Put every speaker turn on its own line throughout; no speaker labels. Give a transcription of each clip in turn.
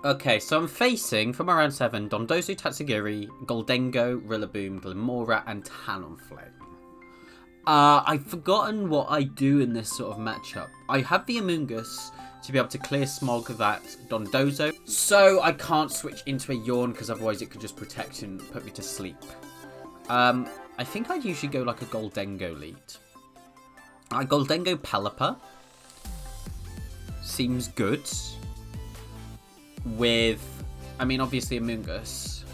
Okay, so I'm facing, from around 7, Dondozo, Tatsugiri, Gholdengo, Rillaboom, Glimmora, and Talonflame. I've forgotten what I do in this sort of matchup. I have the amoonguss to be able to clear smog that Dondozo, so I can't switch into a yawn because otherwise it could just protect and put me to sleep. I think I'd usually go like a Gholdengo lead. Gholdengo Pelipper seems good. With, I mean, obviously amoonguss.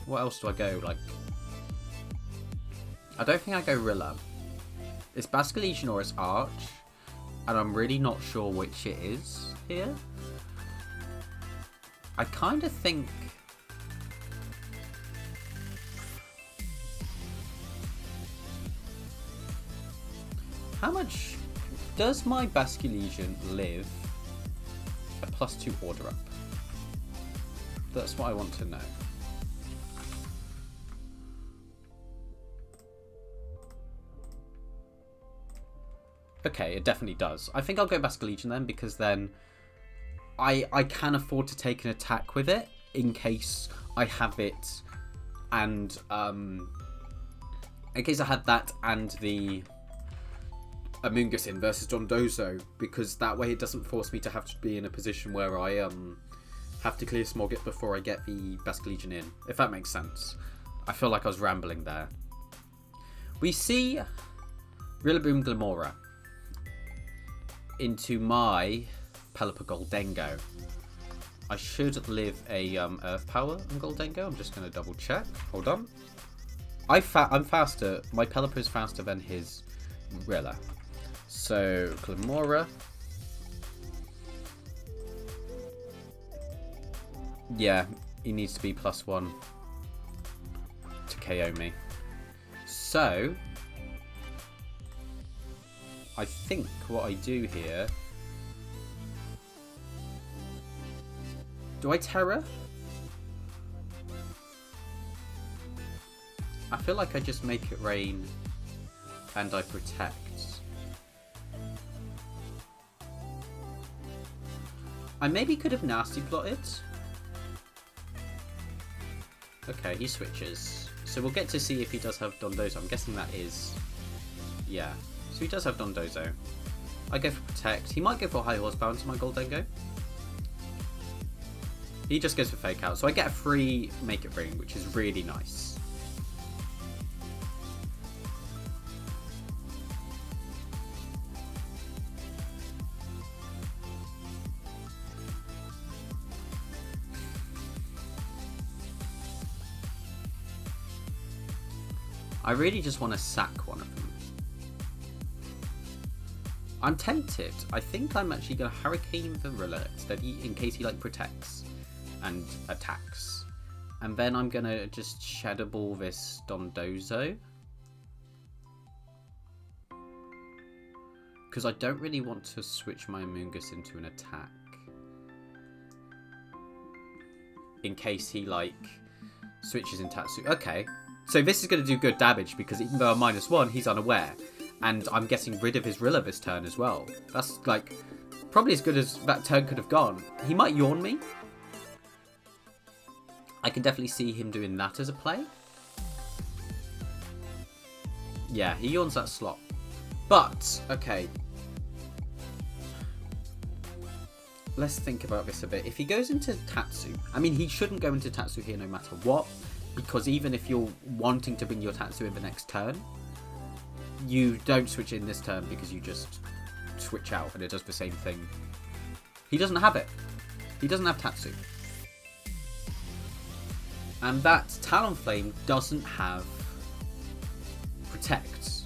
What else do I go? Like, I don't think I go Rilla. It's basculegion or it's arch, and I'm really not sure which it is here. I kind of think how much does my basculegion live a +2 order up? That's what I want to know. Okay, it definitely does. I think I'll go basculegion then, because then I can afford to take an attack with it in case I have it, and in case I had that and the amoonguss in versus Dondozo, because that way it doesn't force me to have to be in a position where I have to clear smog it before I get the basculegion in, if that makes sense. I feel like I was rambling there. We see Rillaboom Glimmora into my Pelipper Gholdengo. I should live a Earth Power on Gholdengo. I'm just going to double check. Hold on. I'm faster. My Pelipper is faster than his Rilla. So, Glimmora. Yeah, he needs to be +1 to KO me. So, I think what I do here... Do I Terror? I feel like I just make it rain and I protect. I maybe could have nasty plotted. Okay, he switches. So we'll get to see if he does have Dondozo. I'm guessing that is... Yeah. So he does have Dondozo. I go for protect. He might go for high horsepower into my Gholdengo. He just goes for fake out. So I get a free make it ring, which is really nice. I really just want to sack one of them. I'm tempted. I think I'm actually going to Hurricane the Rilla instead, in case he like protects and attacks. And then I'm going to just Shadow Ball this Dondozo. Because I don't really want to switch my amoonguss into an attack. In case he like switches in Tatsu. Okay. So this is going to do good damage because even though I'm -1, he's unaware. And I'm getting rid of his Rilla this turn as well. That's like probably as good as that turn could have gone. He might yawn me. I can definitely see him doing that as a play. Yeah, he yawns that slot. But, okay. Let's think about this a bit. If he goes into Tatsu, I mean, he shouldn't go into Tatsu here no matter what. Because even if you're wanting to bring your Tatsu in the next turn, you don't switch in this turn because you just switch out and it does the same thing. He doesn't have it. He doesn't have Tatsu. And that Talonflame doesn't have Protect.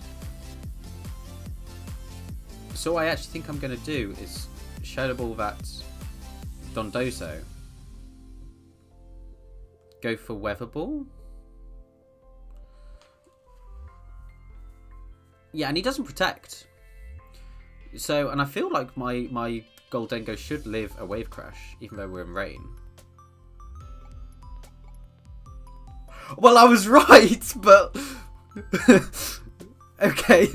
So what I actually think I'm going to do is Shadow Ball that Dondozo. Go for Weather Ball. Yeah, and he doesn't protect. So, and I feel like my Gholdengo should live a Wave Crash, even though we're in rain. Well, I was right, but... okay.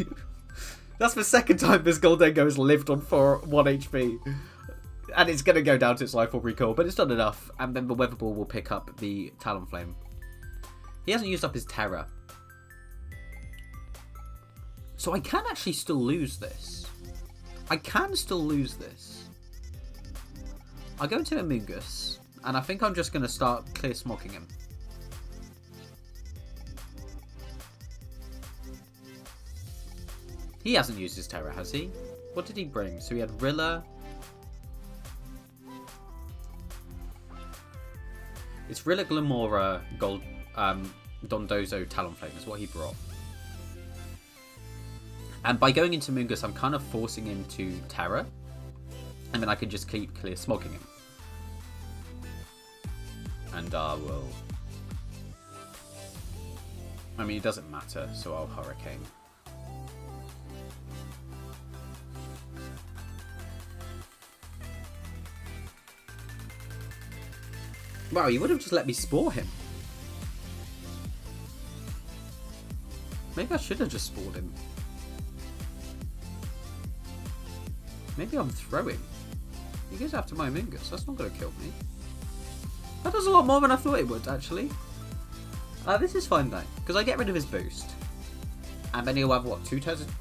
That's the second time this Gholdengo has lived on 1 HP. And it's going to go down to its life or recall, but it's not enough. And then the Weather Ball will pick up the Talonflame. He hasn't used up his Terror. So I can actually still lose this. I can still lose this. I go into Amoonguss, and I think I'm just going to start clear smocking him. He hasn't used his Terror, has he? What did he bring? So he had Rilla. It's Rilla, Glimmora, Dondozo, Talonflame is what he brought. And by going into Amoonguss, I'm kind of forcing him to Terror. And then I can just keep clear smoking him. And I will... I mean, it doesn't matter, so I'll Hurricane. Wow, you would have just let me spore him. Maybe I should have just spored him. Maybe I'm throwing. He goes after my Amoonguss. That's not going to kill me. That does a lot more than I thought it would, actually. This is fine, though. Because I get rid of his boost. And then he'll have, what, 2 turns of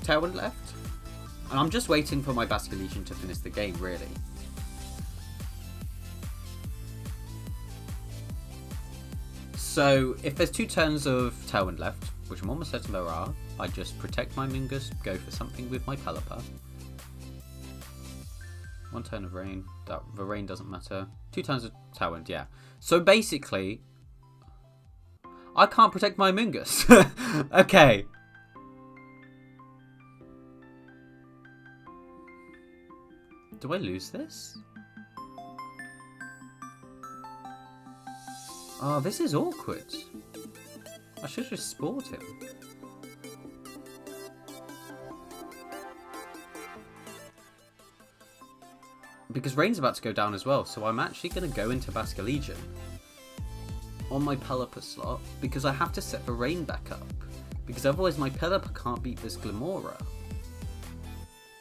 Tailwind left? And I'm just waiting for my basculegion to finish the game, really. So, if there's 2 turns of Tailwind left, which I'm almost certain there are, I just protect my Amoonguss, go for something with my Pelipper. 1 turn of Rain. The Rain doesn't matter. 2 turns of Tailwind, yeah. So basically, I can't protect my Amoonguss. Okay. Do I lose this? Oh, this is awkward. I should have just spored him. Because Rain's about to go down as well, so I'm actually going to go into basculegion on my Pelipper slot, because I have to set the Rain back up. Because otherwise my Pelipper can't beat this Glimmora.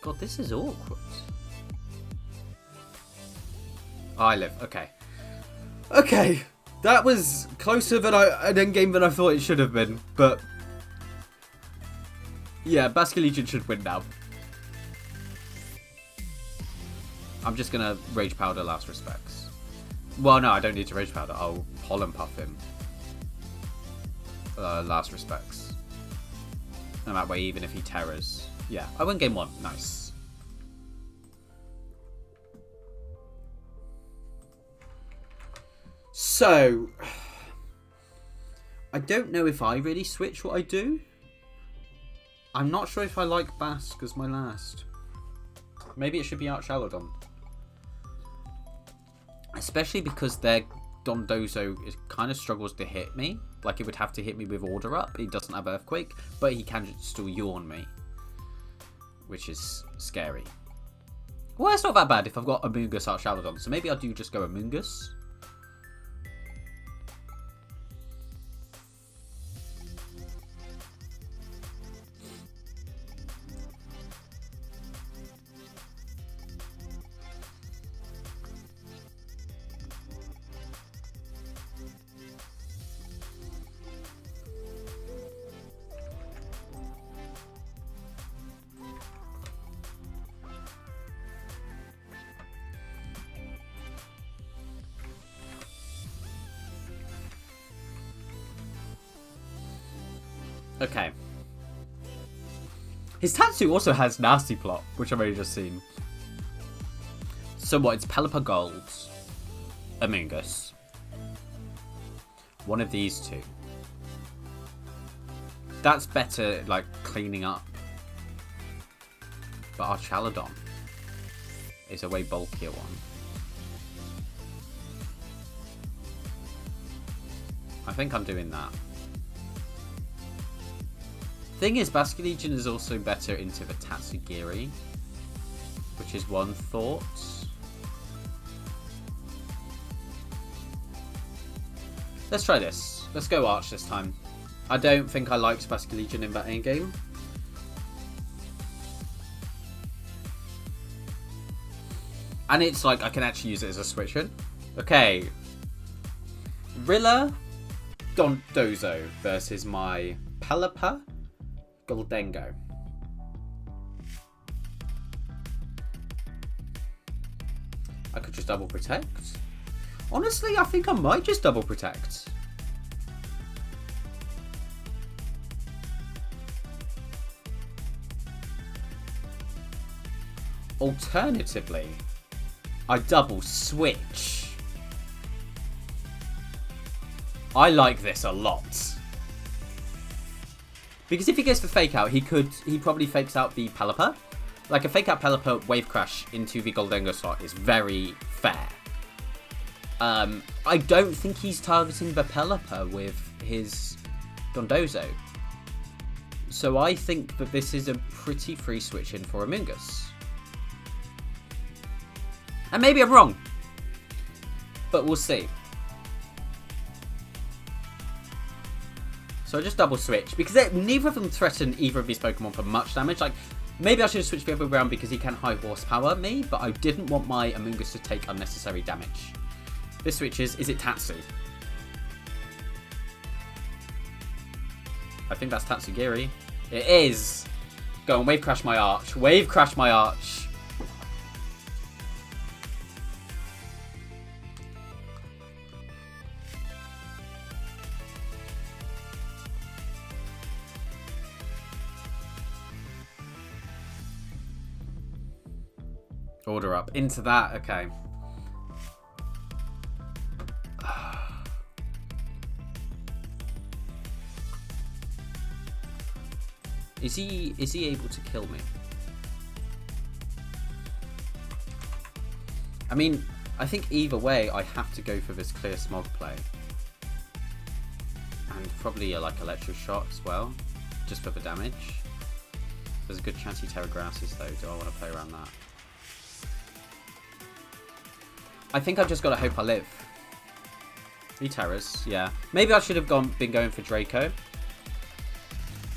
God, this is awkward. Oh, I live. Okay. Okay. That was closer than an endgame than I thought it should have been, but yeah, basculegion should win now. I'm just gonna Rage Powder last respects. Well, no, I don't need to Rage Powder. I'll Pollen Puff him last respects. And that way, even if he terrors, yeah, I win game 1. Nice. So, I don't know if I really switch what I do. I'm not sure if I like Basque as my last. Maybe it should be Archaludon. Especially because their Dondozo kind of struggles to hit me. Like, it would have to hit me with Order Up. He doesn't have Earthquake, but he can still yawn me. Which is scary. Well, it's not that bad if I've got Amoonguss Archaludon. So maybe I do just go Amoonguss. Okay. His Tatsu also has Nasty Plot, which I've already just seen. So what? It's Pelipper Gold, Amoonguss. One of these two. That's better, like, cleaning up. But Archaludon is a way bulkier one. I think I'm doing that. Thing is, basculegion is also better into the tatsugiri, which is one thought. Let's try this. Let's go Arch this time. I don't think I liked basculegion in that endgame. And it's like, I can actually use it as a switch in. Okay. Rilla Dondozo versus my Pelipper Gholdengo. I could just double protect. Honestly, I think I might just double protect. Alternatively, I double switch. I like this a lot. Because if he goes for fake out, he probably fakes out the Pelipper. Like a fake out Pelipper wave crash into the Gholdengo slot is very fair. I don't think he's targeting the Pelipper with his Dondozo. So I think that this is a pretty free switch in for amoonguss. And maybe I'm wrong. But we'll see. So I just double switch. Because neither of them threaten either of these Pokemon for much damage. Like, maybe I should have switched the other way around because he can high horsepower me. But I didn't want my amoonguss to take unnecessary damage. This switches. Is it Tatsu? I think that's Tatsugiri. It is. Go on, wave crash my arch. Wave crash my arch. Order up. Into that. Okay. Is he able to kill me? I mean, I think either way I have to go for this clear smog play. And probably like electro shot as well. Just for the damage. There's a good chance he Terra Grasses though. Do I want to play around that? I think I've just got to hope I live. He Terras, yeah. Maybe I should have been going for Draco.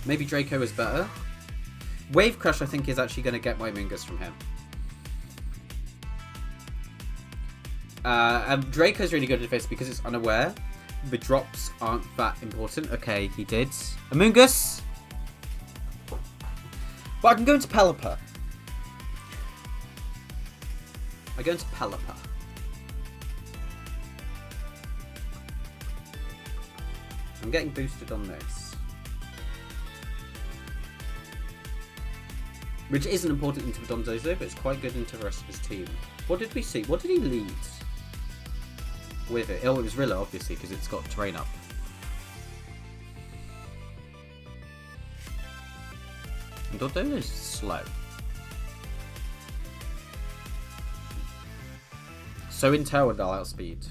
Maybe Draco is better. Wave Crush, I think, is actually going to get my amoonguss from him. And Draco's really good at this because it's unaware. The drops aren't that important. Okay, he did. amoonguss! But I can go into Pelipper. I go into Pelipper. I'm getting boosted on this. Which isn't important into the Dondozo, but it's quite good into the rest of his team. What did we see? What did he lead with it? Oh, it was Rilla, obviously, because it's got terrain up. And Dondozo is slow. So in Tailwind, I'll outspeed.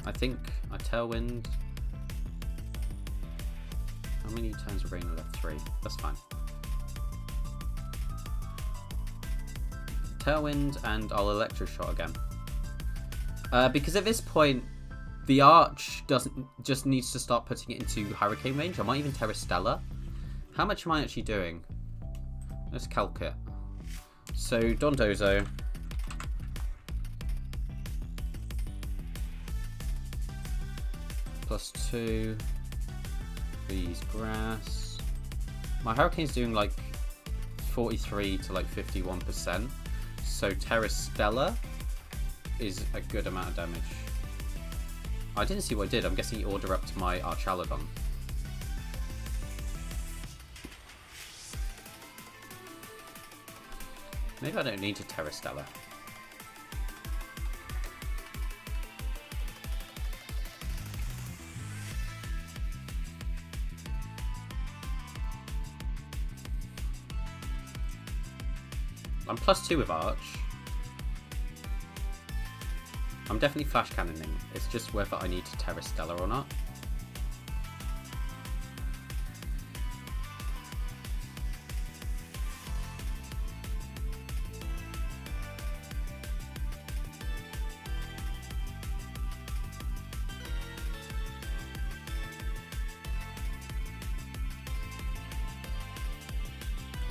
I think I Tailwind. How many turns of rain are left? 3. That's fine. Tailwind and I'll Electro Shot again. Because at this point, the Arch just needs to start putting it into Hurricane range. I might even Terra Stella. How much am I actually doing? Let's calc it. So Dondozo. +2. These grass. My Hurricane's doing like 43 to like 51%. So Terra Stella is a good amount of damage. I didn't see what I did. I'm guessing you order up to my Archaludon. Maybe I don't need to Terra Stella. I'm +2 with Arch. I'm definitely flash cannoning. It's just whether I need to Terra Stella or not.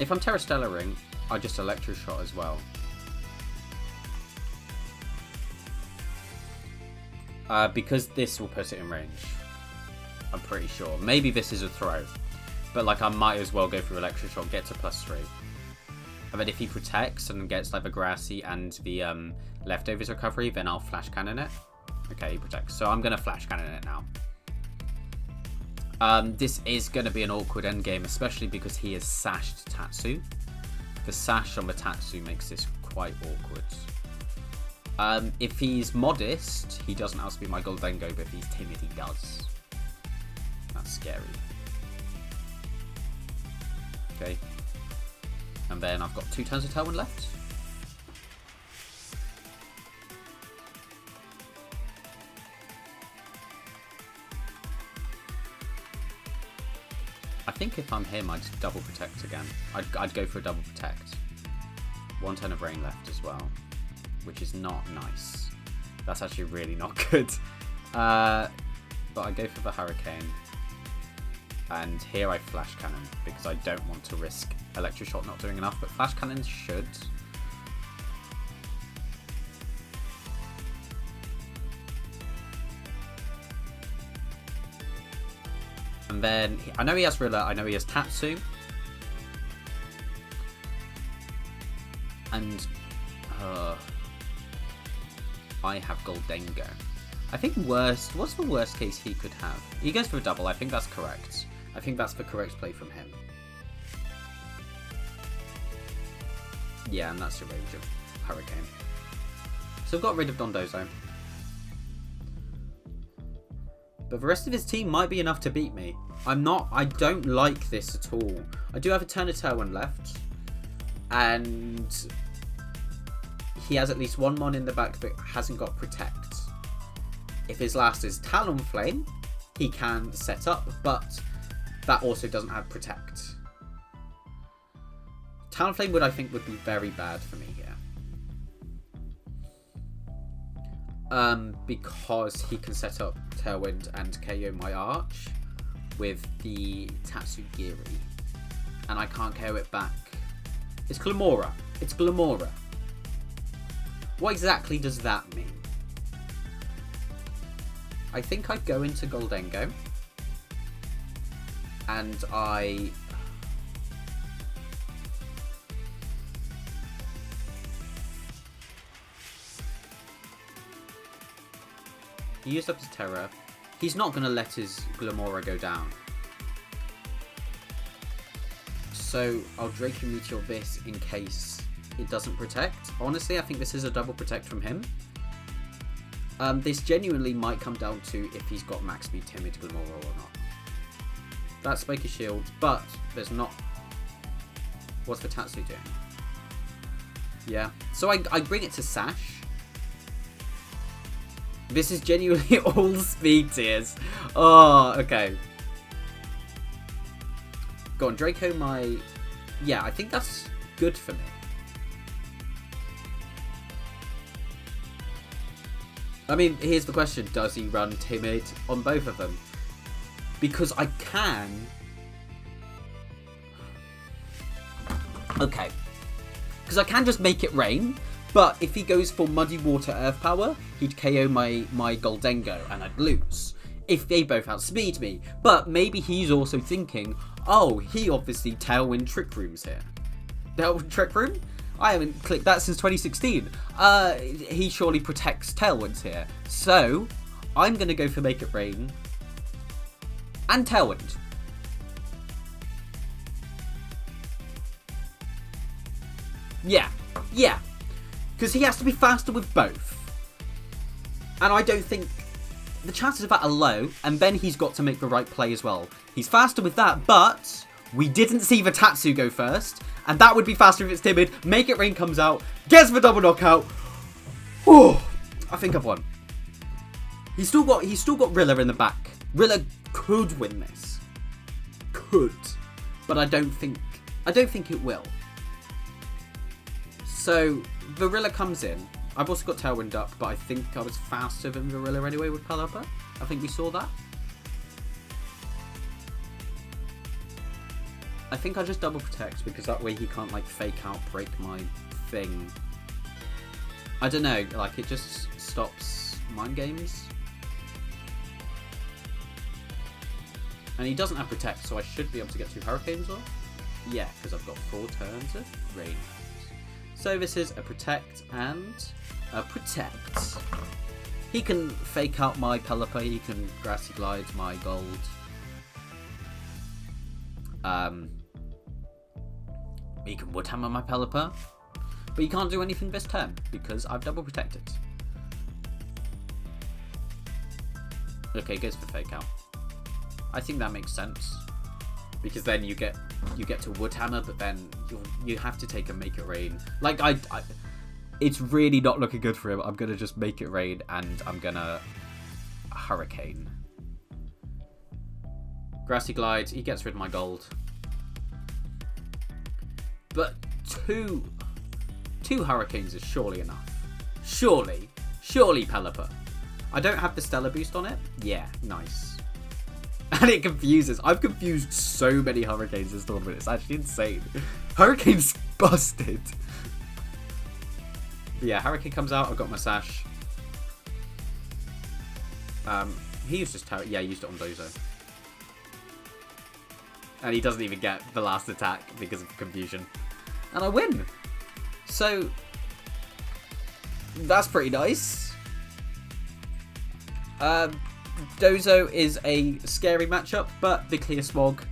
If I'm Terra Stellaring, I just Electro Shot as well. Because this will put it in range. I'm pretty sure. Maybe this is a throw. But like I might as well go for Electro Shot, get to +3. And then if he protects and gets like the Grassy and the Leftovers recovery, then I'll Flash Cannon it. Okay, he protects. So I'm going to Flash Cannon it now. This is going to be an awkward endgame, especially because he has sashed Tatsu. The sash on the Tatsu makes this quite awkward. If he's modest, he doesn't outspeed my Gholdengo, but if he's timid, he does. That's scary. Okay. And then I've got 2 turns of Tailwind left. I think if I'm him, I'd double protect again. I'd go for a double protect. 1 turn of rain left as well, which is not nice. That's actually really not good. But I go for the Hurricane. And here I Flash Cannon, because I don't want to risk Electro Shot not doing enough, but Flash Cannon should. And then, I know he has Rilla, I know he has Tatsu. And I have Gholdengo. I think worst, what's the worst case he could have? He goes for a double, I think that's correct. I think that's the correct play from him. Yeah, and that's the range of Hurricane. So I've got rid of Dondozo. But the rest of his team might be enough to beat me. I don't like this at all. I do have a turn of Tailwind left. And he has at least 1 mon in the back that hasn't got Protect. If his last is Talonflame, he can set up, but that also doesn't have Protect. Talonflame would be very bad for me here. Because he can set up Tailwind and KO my Arch with the Tatsugiri. And I can't KO it back. It's Glimmora. It's Glimmora. What exactly does that mean? I think I go into Gholdengo. And I... He used up his Terror. He's not going to let his Glimmora go down. So I'll Draco Meteor this in case it doesn't protect. Honestly, I think this is a double protect from him. This genuinely might come down to if he's got max speed Timid Glimmora or not. That's Spiky Shield, but there's not... What's the Tatsu doing? Yeah. So I bring it to Sash. This is genuinely all speed tiers. Oh, okay. Go on, Draco my... Yeah, I think that's good for me. I mean, here's the question. Does he run Timid on both of them? Because I can... Okay. Because I can just make it rain. But if he goes for Muddy Water Earth Power, he'd KO my Gholdengo and I'd lose. If they both outspeed me. But maybe he's also thinking, oh, he obviously Tailwind Trick Room's here. Tailwind Trick Room? I haven't clicked that since 2016. He surely protects Tailwinds here. So, I'm going to go for Make It Rain. And Tailwind. Yeah. Because he has to be faster with both. And I don't think... The chances of that are low, and then he's got to make the right play as well. He's faster with that, but we didn't see the Tatsu go first, and that would be faster if it's Timid. Make It Rain comes out, gets the double knockout. Whew, I think I've won. He's still got Rilla in the back. Rilla could win this. Could. But I don't think it will. So, Rilla comes in. I've also got Tailwind up, but I think I was faster than Rilla anyway with Pelipper. I think we saw that. I think I just double protect because that way he can't like fake out break my thing. I don't know, like it just stops mind games. And he doesn't have protect, so I should be able to get 2 hurricanes off. Yeah, because I've got 4 turns of rain. So this is a protect and a protect. He can fake out my Pelipper, he can grassy glide my gold. He can wood hammer my Pelipper, but he can't do anything this turn because I've double protected. Okay, goes for fake out. I think that makes sense because then you get to wood hammer, but then you have to take a make it rain. Like it's really not looking good for him. I'm gonna just make it rain and I'm gonna hurricane. Grassy glide. He gets rid of my gold. But two hurricanes is surely enough. Surely Pelipper. I don't have the stellar boost on it. Yeah, nice. And it confuses. I've confused so many hurricanes this tournament. It's actually insane. Hurricane's busted. But yeah, hurricane comes out. I've got my sash. He used his he used it on Dozo. And he doesn't even get the last attack because of confusion. And I win. So that's pretty nice. Dozo is a scary matchup, but the clear smog.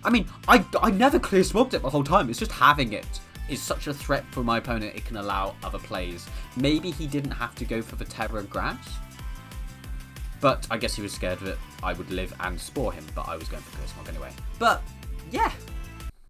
I mean, I never clear smogged it the whole time. It's just having it is such a threat for my opponent. It can allow other plays. Maybe he didn't have to go for the Terror Grass, but I guess he was scared that I would live and spore him. But I was going for clear smog anyway. But yeah,